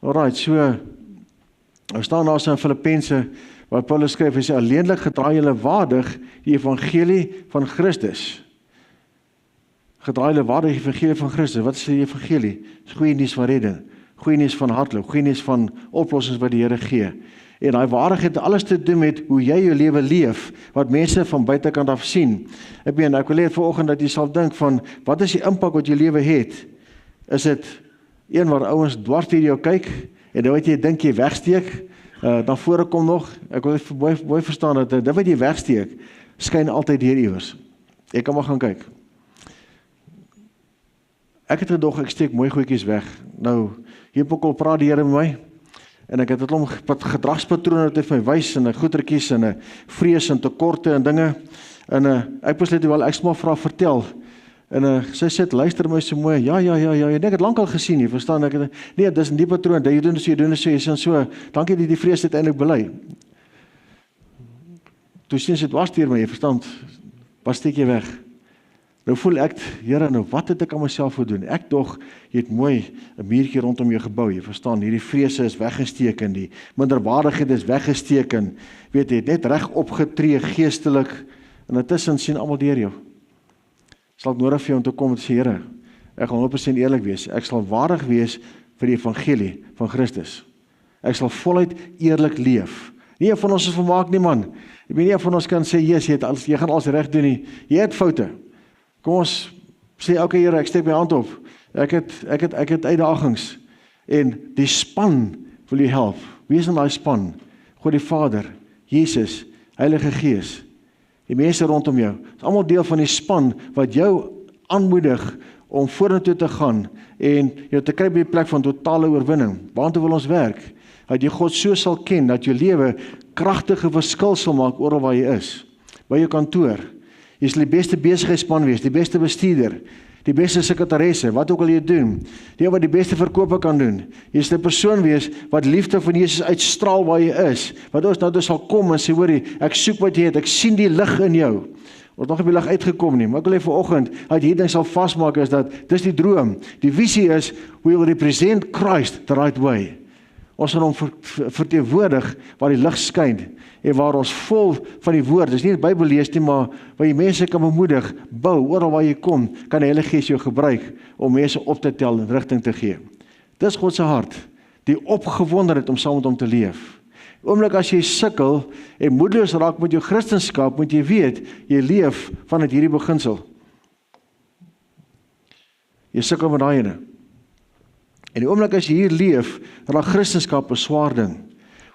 Alright, so, nou staan daar so in Filippense, waar Paulus skryf, hy sê, alleenlik gedraai julle waardig die evangelie van Christus. Gedraai julle waardig die evangelie van Christus. Wat is die evangelie? Dis goeie nuus van redding, goeie nuus van hartloop, goeie nuus van oplossings wat die Here gee. En daai waardigheid het alles te doen met hoe jy jou lewe leef, wat mense van buitekant af sien. Ek wil leer vanoggend dat jy sal dink van, wat is die impak wat jou lewe het? Is dit een waar ouens dwars deur jou kyk, en dan wat jy dink jy wegsteek, dan voorkom nog, ek wil mooi verstaan dat dit wat jy wegsteek, skyn altyd deur iewers. Jy kan maar gaan kyk. Ek het gedog, ek steek mooi goedjies weg. Nou, hier praat die Here met my, en ek het dit om gedragspatrone wat hy vir my wys, en goedertjies, en vrees, en tekorte, en dinge, en ek besluit wel, ek sal maar vra vertel, en sy sê, luister my so mooi, ja, ek het lang al gesien, jy verstaan, nee, dis in die patroon, jy doen so, jy sê so, dankie die vrees het eintlik bely. Toe sien sy, was deur my, jy verstaan, wat steek jy weg? Nou voel ek, Here, nou wat het ek aan myself gedoen? Ek dog, jy het mooi 'n muurtjie rondom jou gebou, jy verstaan, hierdie vrese is weggesteek en die minderwaardigheid is weggesteek en weet jy, het net reg opgetree geestelik en intussen sien almal deur jou. Sal ek nodig vir jou om te kom en sê, Here, ek gaan 100% eerlik wees, ek sal waardig wees vir die evangelie van Christus. Ek sal voluit eerlik leef. Nie een van ons is vermaak nie, man. Ek weet nie een van ons kan sê, yes, jy gaan alles reg doen nie. Jy het foute. Kom ons sê, okay Here, ek steek my hand op. Ek het uitdagings. En die span wil jy help. Wie is in daai span? God die Vader, Jesus, Heilige Gees, die mense rondom jou. Dit is almal deel van die span wat jou aanmoedig om vorentoe te gaan en jou te kry by die plek van totale oorwinning. Waartoe wil ons werk? Dat jy God so sal ken dat jou lewe kragtige verskil sal maak oral waar jy is. By jou kantoor. Jy sal die beste besigheidsman wees, die beste bestuurder, die beste sekretaresse, wat ook al jy doen, die wat die beste verkope kan doen. Jy sal 'n persoon wees wat liefde van Jesus uitstraal waar jy is, wat ons nou sal kom en sê, hoorie, ek soek wat jy het, ek sien die lig in jou. Word nog nie die lig uitgekom nie, maar ek wil hê vanoggend, dat hierdie ding sal vasmaak is dat, dis die droom, die visie is, we will represent Christ the right way. Ons sal hom verteenwoordig waar die lig skyn en waar ons vol van die woord, dis nie die Bybel lees nie, maar waar jy mense kan bemoedig, bou, oral waar jy kom, kan die Heilige Gees jou gebruik om mense op te tel en rigting te gee. Dis God se hart, die opgewondenheid om saam met hom te leef. Oomblik as jy sukkel en moedeloos raak met jou Christendom, moet jy weet, jy leef vanuit hierdie beginsel. Jy sukkel met daai ene. En die oomblik as jy hier leef, raak Christendom 'n swaar ding.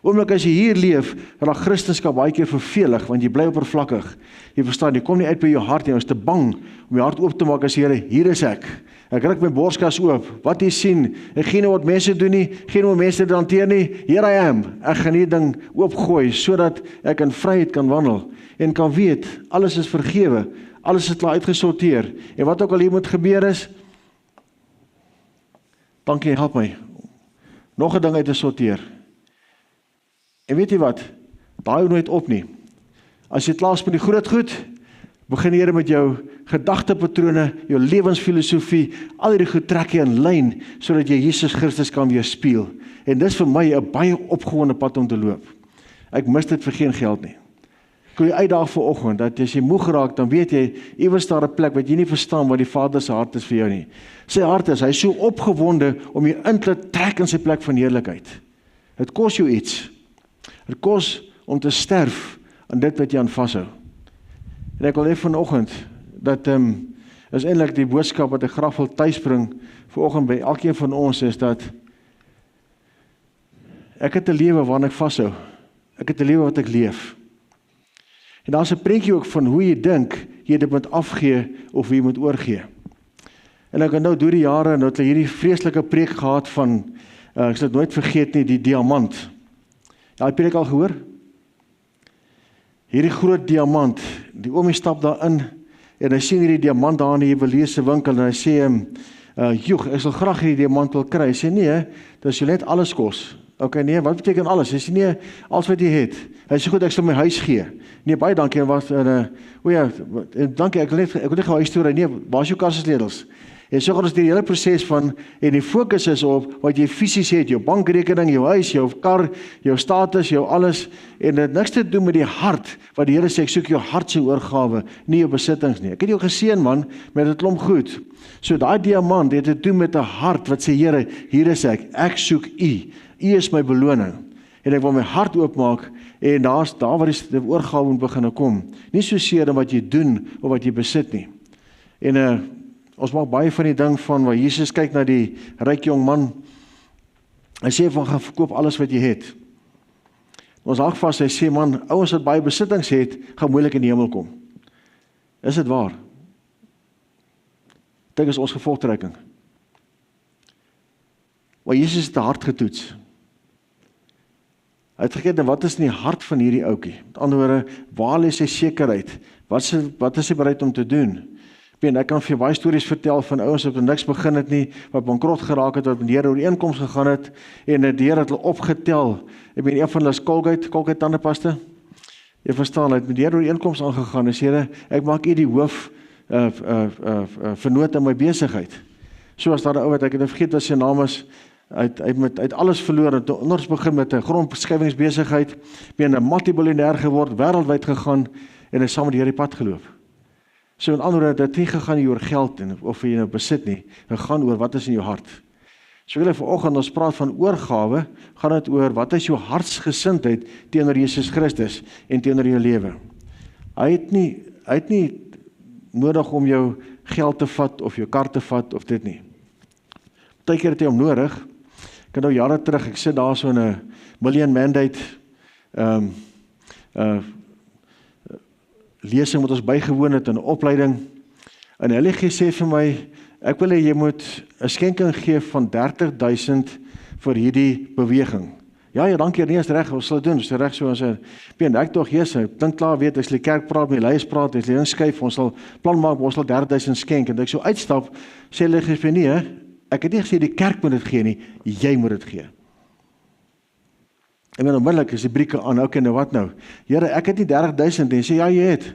Oomblik as jy hier leef, raak Christendom baie keer vervelig, want jy bly oppervlakkig. Jy verstaan, jy kom nie uit by jou hart nie, jy is te bang om jou hart oop te maak as jy, Here, hier is ek. Ek ruk my borskas oop. Wat jy sien, ek gee nie wat mense doen nie, geen hoe mense dit hanteer nie. Here I am. Ek gaan hierdie ding oopgooi sodat ek in vryheid kan wandel en kan weet alles is vergewe, alles is klaar uitgesorteer. En wat ook al hier moet gebeur is, dankie, help my. Nog 'n ding uit te sorteer. En weet jy wat? Daai hou nooit op nie. As jy klaar is met die groot goed, Begin Here met jou gedagtepatrone, jou lewensfilosofie, al hierdie goed trek jy in lyn, sodat jy Jesus Christus kan weerspieël. En dis vir my 'n baie opgewonde pad om te loop. Ek mis dit vir geen geld nie. Ek wil jy uitdaag vanoggend, dat as jy moeg raak, dan weet jy, iewers daar 'n plek wat jy nie verstaan wat die Vader se hart is vir jou nie. Sy hart is, hy is so opgewonde om jou in te trek in sy plek van heerlikheid. Dit kos jou iets. Dit kos om te sterf aan dit wat jy aan vashou. En ek wil hê vanoggend, dat is eintlik die boodskap wat ek graag wil tuisbring vanoggend by elkeen van ons, is dat ek het 'n lewe waarna ek vashou. Ek het 'n lewe wat ek leef. En daar's 'n prentjie ook van hoe jy dink jy dit moet afgee of hoe jy moet oorgee. En ek het nou deur die jare nou het hulle hierdie vreeslike preek gehad van ek sal dit nooit vergeet nie, die diamant. Ja, die preek al gehoor? Hierdie groot diamant, die oomie stap daarin en hy sien hierdie diamant daar in die juwelier winkel en hy sê joeg, ek sal graag hierdie diamant wil kry. Hy sê nee, dis jy net alles kos. Okay, nee, wat beteken alles? Hy sê nee, alles wat jy het. Hy sê goed, ek sal my huis gee. Nee, baie dankie. O ja, dankie. Ek wil net gou huis toe ry. Nee, waar is jou kassasleutels? En so gaan ons die hele proses van en die fokus is op wat jy fisies het, jou bankrekening, jou huis, jou kar, jou status, jou alles en dit niks te doen met die hart wat die Here sê ek soek jou hart se oorgawe, nie jou besittings nie. Ek het jou geseën man met 'n klomp goed. So daai diamant het te doen met 'n hart wat sê Here, hier is ek soek U. U is my beloning. En ek wil my hart oopmaak en daar waar die oorgawe moet begin kom. Nie so seer in wat jy doen of wat jy besit nie. En ons maak baie van die ding van waar Jesus kyk na die ryk jong man. Hy sê van gaan verkoop alles wat jy het. Ons hak vas, hy sê man, ouens wat baie besittings het, gaan moeilik in die hemel kom. Is dit waar? Dit is ons gevolgtrekking. Maar Jesus het 'n hart getoets. Hy het gekyk, wat is in die hart van hierdie ouetjie? Met ander woorde, waar lê sy sekerheid? Wat is hy bereid om te doen? Ek kan vir jou baie stories vertel van ouens wat niks begin het nie, wat bankrot geraak het, wat met die Here ooreenkoms gegaan het, en die Here het hulle opgetel. Een van hulle is Colgate tandepasta. Jy verstaan, hy het met die Here ooreenkoms aangegaan, en sê, Here, ek maak U die hoof vernoot in my besigheid. So as daar 'n ou wat ek het vergeet wat sy naam is, hy het alles verloor, en ons begin met 'n grondbeskuiwingsbesigheid, ben 'n multimiljonêr geword, wêreldwyd gegaan, en hy saam met die Here die pad geloop. So in ander woorde, dit het nie gegaan oor geld of jy nou besit nie, dit gaan oor wat is in jou hart. So wil ek vanoggend ons praat van oorgawe, gaan dit oor wat is jou hartsgesindheid teenoor Jesus Christus en teenoor jou lewe. Hy het nie nodig om jou geld te vat of jou kar te vat of dit nie. Partykeer het hy hom nodig. Ek het nou jare terug, ek sit daar so in 'n Million Mandate lesing wat ons bygewoon het in 'n opleiding. En hulle gesê vir my, ek wil hê jy moet 'n skenking gee van 30,000 vir hierdie beweging. Ja, dankie, nee, is reg, ons sal dit doen. Dis reg so ons sê, ek tog Jesus, ek dink klaar weet, as die kerk praat, met die leiers praat, as die inskuif, ons sal plan maak, ons sal 30,000 skenk. En ek so uitstap, sê hulle gesê nee, ek het nie gesê die kerk moet dit gee nie, jy moet dit gee. En onmiddellik is die brieke aan, okay, nou wat nou? Here, ek het nie 30,000 nie, sê ja, jy het.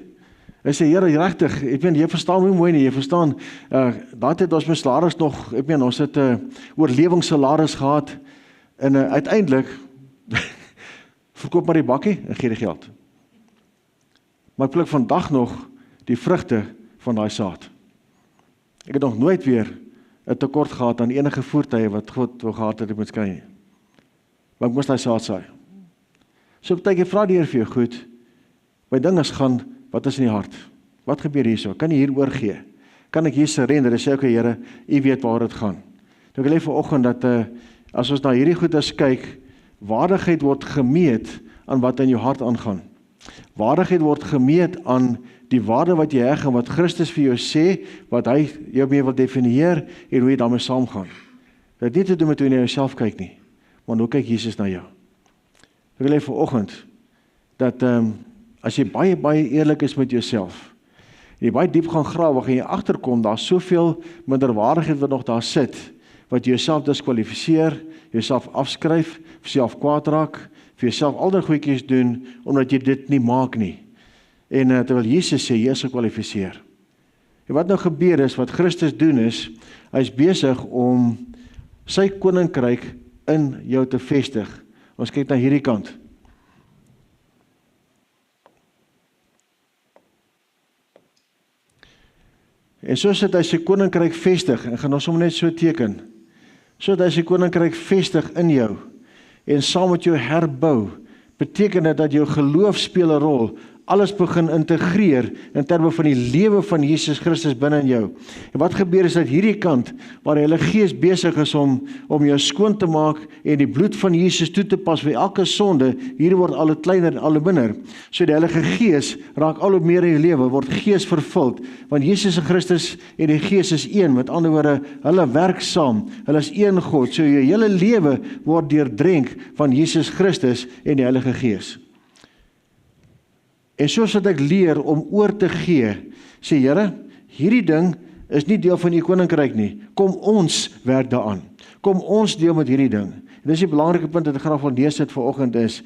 Hy sê, Here, regtig, jy verstaan my mooi nie, jy verstaan, dat het ons my salaris nog, ons het oorlewingssalaris gehad, en uiteindelik, verkoop maar die bakkie, en gee die geld. Maar ek pluk vandag nog die vrugte van daai saad. Ek het nog nooit weer 'n tekort gehad aan enige voertuie wat God wou gehad het, ek moet kry nie. Maar ek moes daai saad saai. So partykeer vra die Here vir jou goed, my ding is gaan, wat is in die hart? Wat gebeur hierso? Kan jy hier oorgee? Kan ek hier surrender? Ek sê, okay, Here, U weet waar dit gaan. Nou ek wil hê vanoggend dat as ons na hierdie goedes kyk, waardigheid word gemeet aan wat in jou hart aangaan. Waardigheid word gemeet aan die waarde wat jy heg en wat Christus vir jou sê, wat hy jou mee wil definieer en hoe jy daarmee saamgaan. Dit het nie te doen met hoe jy na jouself kyk nie, maar hoe kyk Jesus na jou? Ek wil hê vanoggend dat as jy baie eerlik is met jouself, en jy baie diep gaan grawe en jy agterkom, daar soveel minderwaardigheid wat nog daar sit, wat jy jouself diskwalifiseer, jouself afskryf, vir jouself kwaad raak, vir jouself al die goedjies doen, omdat jy dit nie maak nie. En terwyl Jesus sê, jy is gekwalifiseer. En wat nou gebeur is, wat Christus doen is, hy is besig om sy koninkryk in jou te vestig. Ons kyk na hierdie kant. En soos dat hy sy koninkryk vestig, en gaan ons sommer net so teken, sodat hy sy koninkryk vestig in jou, en saam met jou herbou, beteken dit dat jou geloof speel 'n rol, alles begin integreer in terme van die lewe van Jesus Christus binne in jou. En wat gebeur is dat hierdie kant, waar die Heilige Gees besig is om jou skoon te maak en die bloed van Jesus toe te pas vir elke sonde, hier word al hoe kleiner en al hoe minder. So die Heilige Gees raak al hoe meer in jou lewe, word Gees vervuld, want Jesus Christus en die Gees is een, met ander woorde, hulle werk saam, hulle is een God, so jou hele lewe word deurdrenk van Jesus Christus en die Heilige Gees. En soos wat ek leer om oor te gee, sê Here, hierdie ding is nie deel van u koninkryk nie. Kom ons werk daaraan. Kom ons deel met hierdie ding. En dis die belangrike punt wat ek graag wil neersit vanoggend is,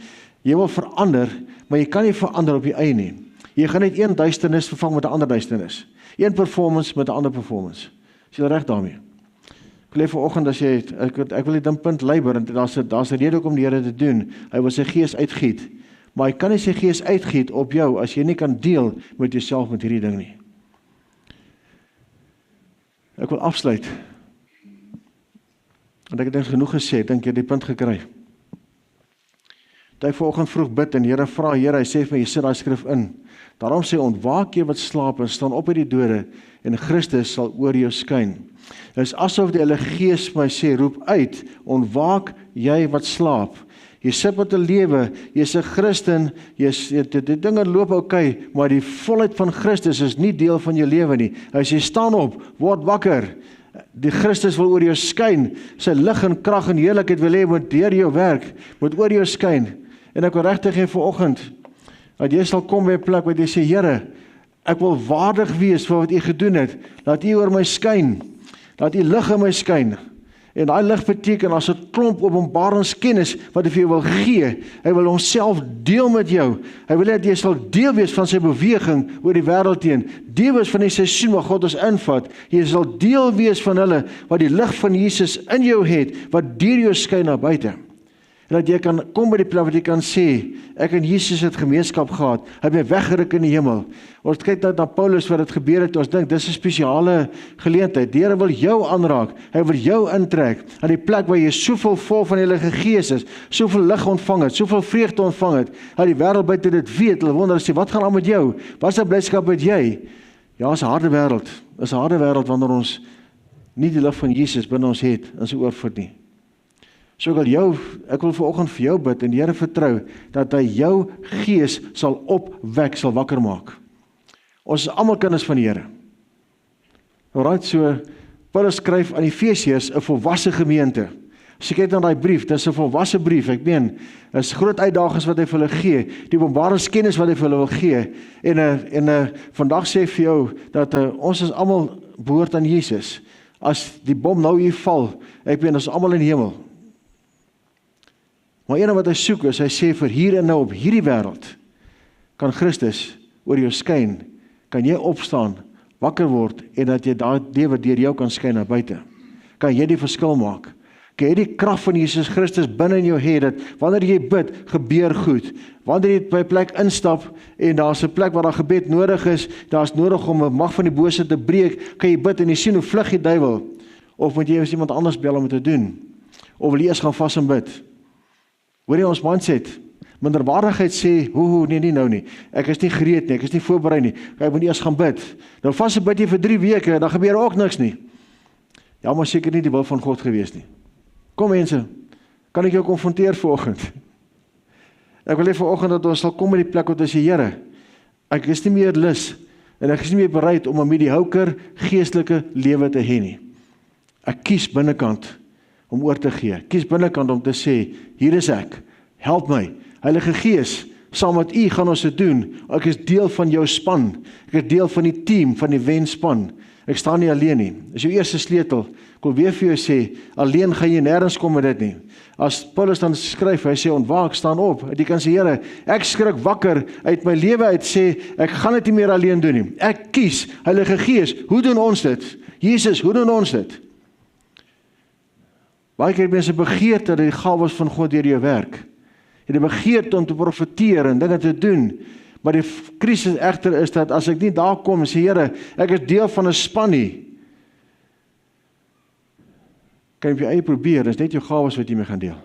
jy wil verander, maar jy kan nie verander op die eie nie. Jy gaan net een duisternis vervang met 'n ander duisternis. Een performance met 'n ander performance. Is jy reg daarmee? Ek wil vanoggend as jy ek wil dit punt leiber en daar's 'n rede hoekom die Here dit doen. Hy wil sy Gees uitgiet. Maar hy kan nie sy Gees uitgiet op jou as jy nie kan deel met jouself met hierdie ding nie. Ek wil afsluit. Want ek het genoeg gesê, dink jy die punt gekry. Toe ek vanoggend vroeg bid en Here vra, Here, hy sê vir my, jy sit daai skrif in. Daarom sê ontwaak jy wat slaap en staan op uit die dode en Christus sal oor jou skyn. Dit is asof die Heilige Gees my sê, roep uit, ontwaak jy wat slaap. Jy sit met 'n lewe, jy's 'n Christen, die dinge loop oukei, maar die volheid van Christus is nie deel van jou lewe nie. As jy staan op, word wakker. Die Christus wil oor jou skyn, sy lig en krag en heerlikheid wil hê moet deur jou werk, moet oor jou skyn. En ek wil regtig hê vanoggend dat jy sal kom by 'n plek waar jy sê, Here, ek wil waardig wees vir wat u gedoen het. Laat u oor my skyn. Laat u lig in my skyn. En daai lig beteken as 'n klomp openbaringskennis wat hy vir jou wil gee. Hy wil homself deel met jou. Hy wil hê dat jy sal deel wees van sy beweging oor die wêreld heen. Deel wees van die seisoen wat God ons invat. Jy sal deel wees van hulle wat die lig van Jesus in jou het, wat deur jou skyn na buite. En dat jy kan kom by die plek waar jy kan sê, ek en Jesus het gemeenskap gehad, hy het my weggeruk in die hemel. Ons kyk na Paulus wat dit gebeur het, ons dink, dis 'n spesiale geleentheid. Die Here wil jou aanraak, hy wil jou intrek, aan die plek waar jy soveel vol van die Heilige Gees is, soveel lig ontvang het, soveel vreugde ontvang het, dat die wêreld buite dit weet, hulle wonder, sê, wat gaan aan met jou? Wat 'n blydskap het jy? Ja, is 'n harde wêreld, is 'n harde wêreld wanneer ons nie die lig van Jesus binne ons het, in sy oorvloed nie. So ek wil vanoggend vir jou bid en die Here vertrou dat hy jou gees sal opwek, sal wakker maak. Ons is almal kinders van die Here. Alright, so Paulus skryf aan Efesiërs, 'n volwasse gemeente. As jy kyk na daai brief, dis 'n volwasse brief. Ek meen, is groot uitdagings wat hy vir hulle gee, die openbaringskennis wat hy vir hulle wil gee. En vandag sê ek vir jou dat ons is almal behoort aan Jesus. As die bom nou hier val, ek meen, ons is almal in die hemel. Maar een wat hy soek is, hy sê vir hier en nou op hierdie wêreld, kan Christus oor jou skyn, kan jy opstaan, wakker word, en dat jy daai lewe deur jou kan skyn na buite. Kan jy die verskil maak? Kan jy die krag van Jesus Christus binne in jou hê, dat wanneer jy bid, gebeur goed. Wanneer jy by 'n plek instap, en daar's 'n plek waar daar gebed nodig is, daar's nodig om 'n mag van die bose te breek, kan jy bid en jy sien hoe vlug die duiwel, of moet jy eens iemand anders bel om dit te doen? Of wil jy eers gaan vas en bid? Hoor jy ons mindset? Minderwaardigheid sê, nee nou nie. Ek is nie gereed nie, ek is nie voorberei nie. Ek moet eers gaan bid. Nou vas en bid jy vir 3 weke, dan gebeur ook niks nie. Ja, maar seker nie die wil van God gewees nie. Kom mense, kan ek jou konfronteer vanoggend? Ek wil hê vanoggend dat ons sal kom by die plek wat ons sê, Here, ek is nie meer lus en ek is nie meer bereid om 'n mediocre geestelike lewe te hê nie. Ek kies binnekant om oor te gee. Kies binnekant om te sê, hier is ek, help my. Heilige Gees, saam met u gaan ons dit doen. Ek is deel van jou span. Ek is deel van die team, van die wenspan. Ek staan nie alleen nie. Dis jou eerste sleutel. Ek wil weer vir jou sê, alleen gaan jy nêrens kom met dit nie. As Paulus dan skryf, hy sê ontwaak, staan op. Jy kan sê, Here, ek skrik wakker uit my lewe uit, sê ek gaan dit nie meer alleen doen nie. Ek kies, Heilige Gees, hoe doen ons dit? Jesus, hoe doen ons dit? Baie keer mense begeerte dat die gawes van God deur jou werk. Jy het begeerte om te profeteer en dinge te doen. Maar die krisis egter is dat as ek nie daar kom en sê, Here, ek is deel van 'n span nie. Kan jy op jou eie probeer, dis net jou gawes wat jy mee gaan deel.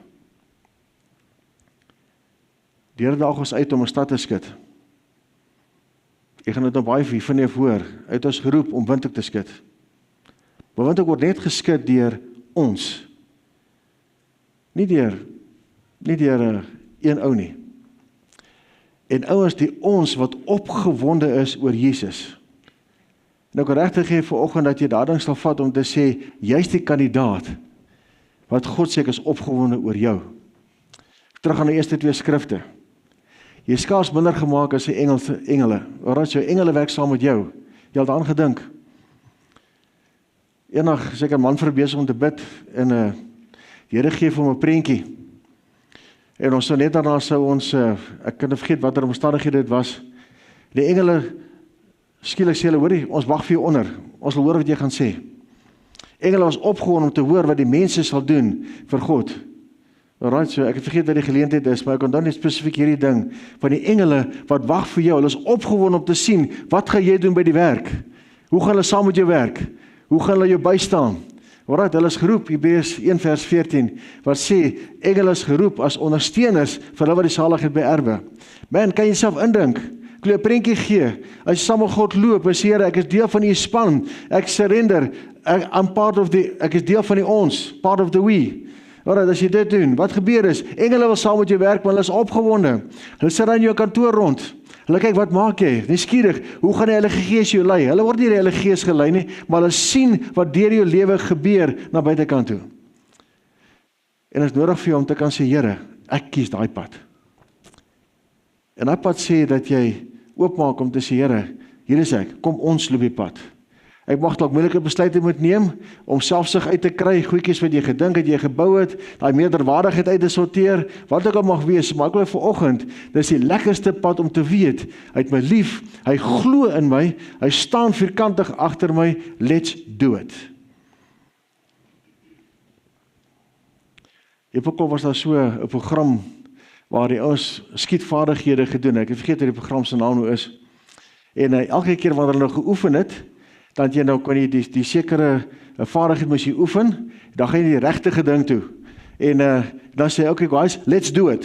Die Here daag ons uit om 'n stad te skud. Ek gaan dit nou baie vir van jou voor, uit ons geroep om Windhoek te skud. Maar Windhoek word net geskud deur ons. Nie deur een ou nie. En ouens die ons wat opgewonde is oor Jesus. En ek wil regtig hê vanoggend dat jy daardie sal vat om te sê, jy's die kandidaat wat God sê ek is opgewonde oor jou. Terug aan die eerste 2 skrifte. Jy is skaars minder gemaak as die engele. Alraai, jou engele werk saam met jou. Jy het daaraan gedink. Eendag seker 'n man besig om te bid en die Here gee vir hom 'n prentjie. En ons sou net daarna sou ons, ek kan nie vergeet watter omstandighede dit was. Die engele skielik sê hulle, hoorie, ons wag vir jou onder. Ons wil hoor wat jy gaan sê. Engele was opgewonde om te hoor wat die mense sal doen vir God. Alright, so ek het vergeet wat die geleentheid is, maar ek onthou net spesifiek hierdie ding van die engele wat wag vir jou. Hulle is opgewonde om te sien, wat gaan jy doen by die werk? Hoe gaan hulle saam met jou werk? Hoe gaan hulle jou bystaan? Alright, hulle is geroep, Hebreërs 1 vers 14, wat sê, engele is geroep as ondersteuners vir hulle wat die saligheid beerwe. Man, kan jy self indink? Ek wil 'n prentjie gee. As jy saam met God loop, as Here, ek is deel van die span, ek surrender, ek is deel van die ons, part of the we. Alright, as jy dit doen, wat gebeur is, engele wil saam met jou werk, maar hulle is opgewonde. Hulle sit aan jou kantoor rond. Hulle kyk, wat maak jy? Nuuskierig, hoe gaan die Heilige Gees jou lei? Hulle word nie die Heilige Gees gelei nie, maar hulle sien wat deur jou lewe gebeur na buitekant toe. En dit is nodig vir jou om te kan sê, Here, ek kies daai pad. En daai pad sê dat jy oopmaak om te sê, Here, hier is ek, kom ons loop die pad. Ek mag dalk moeilike besluite moet neem om selfsug uit te kry, goedjies wat jy gedink het, jy gebou het, daai meerderwaardigheid uit te sorteer, wat ook al mag wees, maar ek wil vanoggend, dis die lekkerste pad om te weet, hy het my lief, hy glo in my, hy staan vierkantig agter my, let's do it. Epokol was daar so 'n program waar die ouens skietvaardighede gedoen, ek het vergeet wat die program se naam nou is, en elke keer wanneer hulle geoefen het, dan jy nou kan jy die sekere vaardigheid moes jy oefen, dan gaan jy die regte ding toe. En dan sê okay guys, let's do it.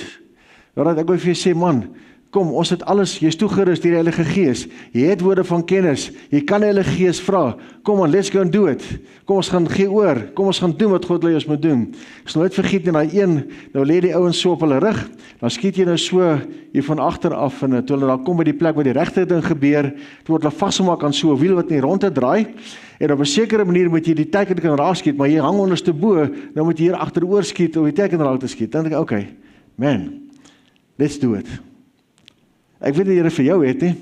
Want ek wil vir jou sê man, kom, ons het alles, jy is toegerus deur die Heilige Gees. Jy het woorde van kennis. Jy kan die Heilige Gees vra. Kom on, let's go and do it. Kom ons gaan gee oor. Kom ons gaan doen wat God wil ons moet doen. Ek sal nooit vergeet nie, daai een, nou lê die ouens so op hulle rug, dan skiet jy nou so hier van agter af en toe hulle daar kom by die plek waar die regte ding gebeur, toe word hulle vasgemaak aan so 'n wiel wat nie rond te draai. En op 'n sekere manier moet jy die teken kan raak skiet, maar jy hang onderste bo, nou moet jy hier agteroor skiet om die teken raak te skiet. Dan dink ek, okay, man, let's do it. Ek weet nie die Here vir jou het nie.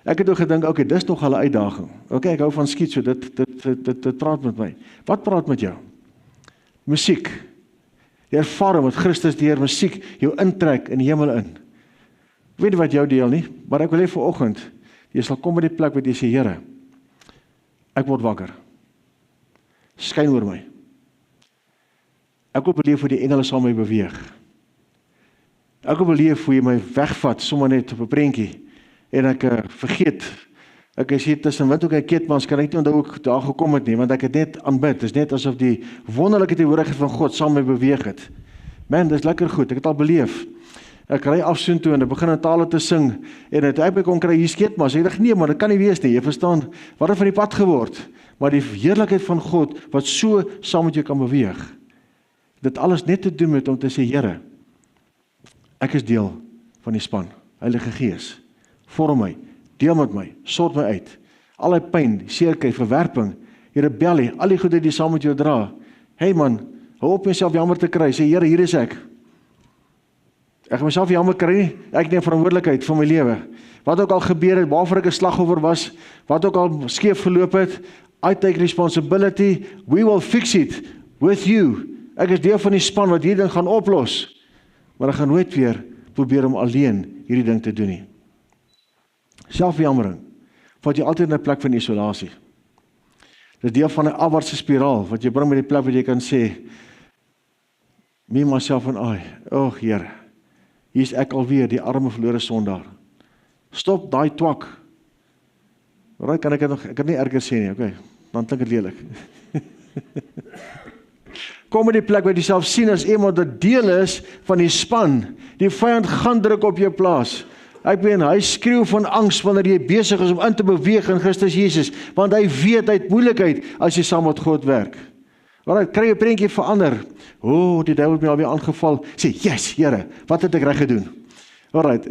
Ek het ook gedink, okay, dis nog 'n uitdaging. Okay, ek hou van skiet, so dit praat met my. Wat praat met jou? Musiek. Die ervaring wat Christus deur musiek jou intrek in die hemel in. Ek weet nie wat jou deel nie, maar ek wil hê vanoggend, jy sal kom by die plek waar jy sê, Here, ek word wakker. Skyn oor my. Ek wil beleef hoe die engele saam met my beweeg. Ek wil beleef hoe jy my wegvat, sommer net op 'n prentjie, en ek vergeet, ek is hier tussen Windhoek en Keetmans, kan ek nie onthou hoe ek daar gekom het nie, want ek het net aanbid, dit is net asof die wonderlike teenwoordigheid van God saam met my beweeg het. Man, dit is lekker goed, ek het al beleef. Ek ry af soontoe en ek begin in tale te sing, en het ek kon kry, hier is Keetmans, ek dink nee, maar dit kan nie wees nie, jy verstaan, wat het van die pad geword, maar die heerlikheid van God, wat so saam met jou kan beweeg, dit alles net te doen met om te sê, Here, ek is deel van die span, Heilige Gees, vorm my, deel met my, sort my uit, al die pyn, seerkry, verwerping, die rebellie, al die goede die saam met jou dra, hey man, hou op myself jammer te kry, sê Here, hier is ek gaan myself jammer kry nie, ek neem verantwoordelikheid vir my lewe, wat ook al gebeur het, waarvoor ek 'n slagoffer was, wat ook al skeef geloop het, I take responsibility, we will fix it with you. Ek is deel van die span wat hierdie ding gaan oplos, maar ek gaan nooit weer probeer om alleen hierdie ding te doen nie. Selfjammering, vat jy altyd in 'n plek van isolasie. Dit is deel van 'n afwaartse spiraal, wat jy bring met die plek waar jy kan sê, me, myself and I, Here, hier is ek alweer, die arme verlore sondaar. Stop daai twak. Right, kan ek kan nie erger sê nie, okay, dan klink dit lelik. Kom in die plek waar jy self sien as iemand wat deel is van die span. Die vyand gaan druk op jou plaas. Ek meen, hy skreeu van angs wanneer jy besig is om in te beweeg in Christus Jesus, want hy weet hy het moeilikheid as jy saam met God werk. Alright, kry jy prentjie verander. Die duiwel het my alweer aangeval. Sê, yes, Here, wat het ek reg gedoen? Alright,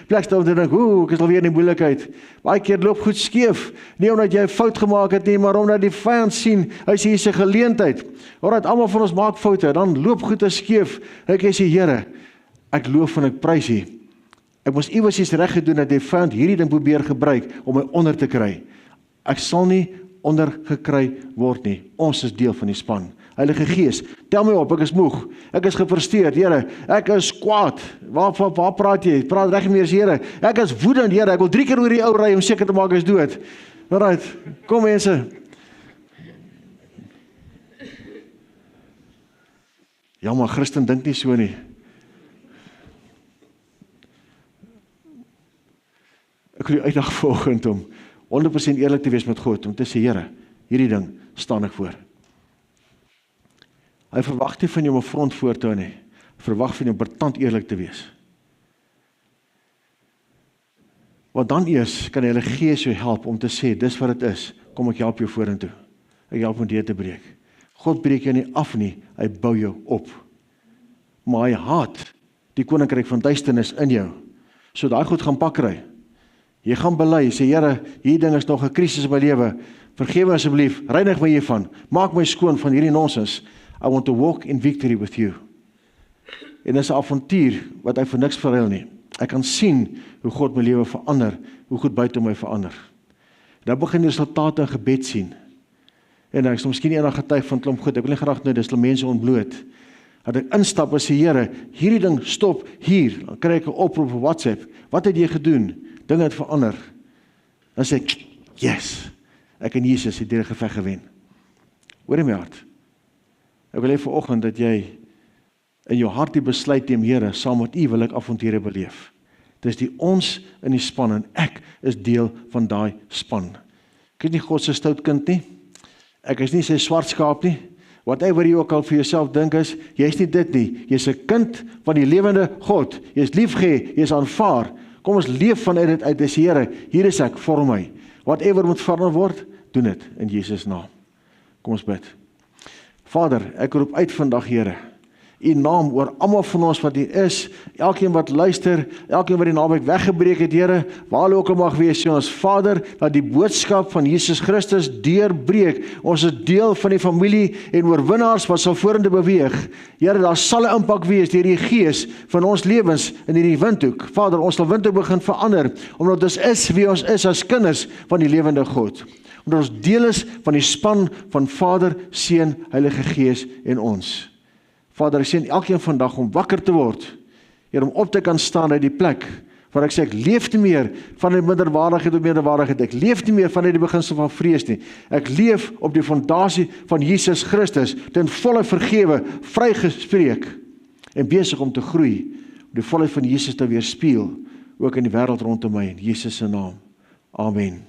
plek staan om te dink, ek is alweer in die moeilikheid. Baie keer loop goed skeef, nie omdat jy 'n fout gemaak het nie, maar omdat die vyand sien, hy sê, hier is 'n geleentheid. Alright, almal van ons maak foute, dan loop goed skeef. Ek sê, Here, ek loof en ek prys U. Ek moes iewers iets reg gedoen dat die vyand hierdie ding probeer gebruik om my onder te kry. Ek sal nie ondergekry word nie. Ons is deel van die span. Heilige Gees, tel my op, ek is moeg, ek is gefrustreerd, Here, ek is kwaad. Waar praat jy? Praat reg meer, Here. Ek is woedend, Here, ek wil 3 keer oor die ou ry om seker te maak hy is dood. Alright, kom mense. Ja, maar Christen dink nie so nie. Ek wil die uitdag vanoggend om 100% eerlik te wees met God, om te sê, Here, hierdie ding staan ek voor. Hy verwag nie van jou om 'n front voor te hou nie. Hy verwag van jou om betand eerlik te wees. Want dan eers kan die Heilige Gees jou help om te sê, dis wat dit is, kom ek help jou vorentoe. Ek help om dit te breek. God breek jou nie af nie, hy bou jou op. Maar hy haat die koninkryk van duisternis in jou. So daai goed gaan pak kry. Jy gaan bely, sê, Here, hierdie ding is nog 'n krisis in my lewe. Vergewe asseblief, reinig my hiervan. Maak my skoon van hierdie nonsens. I want to walk in victory with you. En dis 'n avontuur wat hy vir niks verruil nie. Ek kan sien hoe God my lewe verander, hoe goed buite my verander. Dan begin die resultate in gebed sien. En ek is miskien eendag getuig van klomp goed. Ek wil nie graag nou dis mense ontbloot. Dat ek instap en sê, Here, hierdie ding stop hier. Dan kry ek 'n oproep op WhatsApp. Wat het jy gedoen? Dinge het verander. Dan sê ek, yes, ek en Jesus het hierdie geveg gewen. Hoor in my hart. Ek wil hê vanoggend dat jy in jou hart die besluit neem, Here, saam met U wil ek avonture beleef. Dis die ons in die span en ek is deel van daai span. Ek is nie God se stout kind nie. Ek is nie sy swart skaap nie. Whatever jy ook al vir jouself dink is, jy is nie dit nie. Jy is 'n kind van die lewende God. Jy is liefgehê, jy is aanvaar. Kom ons leef vanuit dit uit. Dis Here, hier is ek, vorm my. Whatever moet verander word, doen dit in Jesus naam. Kom ons bid. Vader, ek roep uit vandag, Here, U naam oor almal van ons wat hier is, elkeen wat luister, elkeen wat die naweek weggebreek het, Here, waar ook al mag wees, sê ons Vader, dat die boodskap van Jesus Christus deurbreek. Ons is deel van die familie en oorwinnaars wat sal vorentoe beweeg. Here, daar sal 'n impak wees deur die Gees van ons lewens in hierdie windhoek. Vader, ons sal windhoek begin verander, omdat ons is wie ons is as kinders van die lewende God. Omdat ons deel is van die span van Vader, Seun, Heilige Gees en ons. Vader, ek sien elkeen vandag om wakker te word, Here, om op te kan staan uit die plek, waar ek sê, ek leef nie meer van die minderwaardigheid of meerderwaardigheid, ek leef nie meer vanuit die beginsel van vrees nie, ek leef op die fondasie van Jesus Christus, ten volle vergewe, vrygespreek, en besig om te groei, om die volheid van Jesus te weerspieël, ook in die wêreld rondom my, in Jesus se naam. Amen.